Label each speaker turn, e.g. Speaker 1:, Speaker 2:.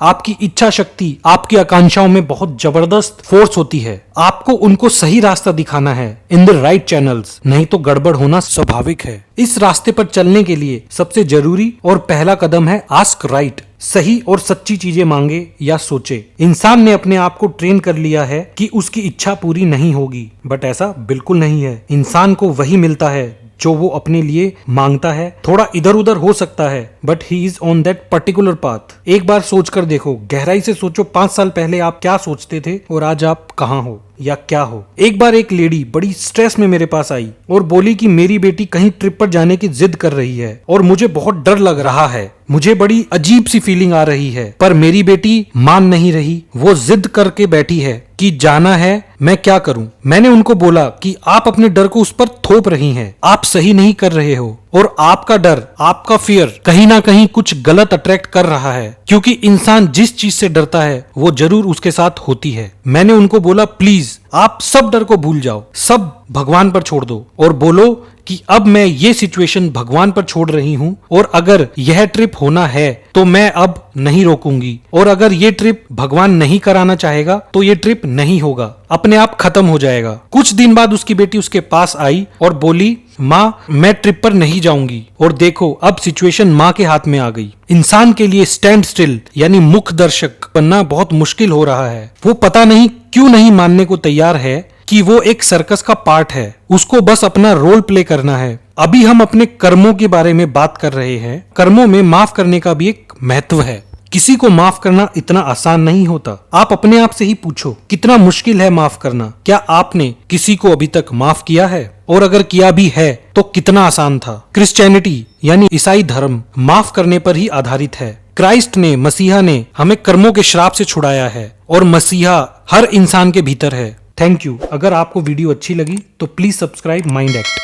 Speaker 1: आपकी इच्छा शक्ति आपकी आकांक्षाओं में बहुत जबरदस्त फोर्स होती है। आपको उनको सही रास्ता दिखाना है इन द राइट चैनल्स, नहीं तो गड़बड़ होना स्वाभाविक है। इस रास्ते पर चलने के लिए सबसे जरूरी और पहला कदम है आस्क राइट। सही और सच्ची चीजें मांगे या सोचे। इंसान ने अपने आप को ट्रेन कर लिया है कि उसकी इच्छा पूरी नहीं होगी, बट ऐसा बिल्कुल नहीं है। इंसान को वही मिलता है जो वो अपने लिए मांगता है। थोड़ा इधर उधर हो सकता है, but he is on that particular path. एक बार सोच कर देखो, गहराई से सोचो, 5 साल पहले आप क्या सोचते थे और आज आप कहाँ हो या क्या हो। एक बार एक लेडी बड़ी स्ट्रेस में मेरे पास आई और बोली कि मेरी बेटी कहीं ट्रिप पर जाने की जिद कर रही है और मुझे बहुत डर लग रहा है। मुझे बड़ी अजीब सी फीलिंग आ रही है, पर मेरी बेटी मान नहीं रही। वो जिद करके बैठी है कि जाना है, मैं क्या करूं। मैंने उनको बोला कि आप अपने डर को उस पर थोप रही हैं, आप सही नहीं कर रहे हो और आपका डर, आपका फियर कहीं ना कहीं कुछ गलत अट्रैक्ट कर रहा है, क्योंकि इंसान जिस चीज से डरता है वो जरूर उसके साथ होती है। मैंने उनको बोला प्लीज आप सब डर को भूल जाओ, सब भगवान पर छोड़ दो और बोलो कि अब मैं ये सिचुएशन भगवान पर छोड़ रही हूँ और अगर यह ट्रिप होना है तो मैं अब नहीं रोकूंगी, और अगर ये ट्रिप भगवान नहीं कराना चाहेगा तो ये ट्रिप नहीं होगा, अपने आप खत्म हो जाएगा। कुछ दिन बाद उसकी बेटी उसके पास आई और बोली माँ मैं ट्रिप पर नहीं जाऊंगी, और देखो अब सिचुएशन माँ के हाथ में आ गई। इंसान के लिए स्टैंड स्टिल यानी मुख दर्शक बनना बहुत मुश्किल हो रहा है। वो पता नहीं क्यों नहीं मानने को तैयार है कि वो एक सर्कस का पार्ट है, उसको बस अपना रोल प्ले करना है। अभी हम अपने कर्मों के बारे में बात कर रहे हैं। कर्मों में माफ करने का भी एक महत्व है। किसी को माफ करना इतना आसान नहीं होता। आप अपने आप से ही पूछो कितना मुश्किल है माफ करना। क्या आपने किसी को अभी तक माफ किया है, और अगर किया भी है तो कितना आसान था। क्रिश्चियनिटी यानी ईसाई धर्म माफ करने पर ही आधारित है। क्राइस्ट ने, मसीहा ने हमें कर्मों के श्राप से छुड़ाया है और मसीहा हर इंसान के भीतर है। Thank you. अगर आपको वीडियो अच्छी लगी तो प्लीज सब्सक्राइब माइंड एक्ट।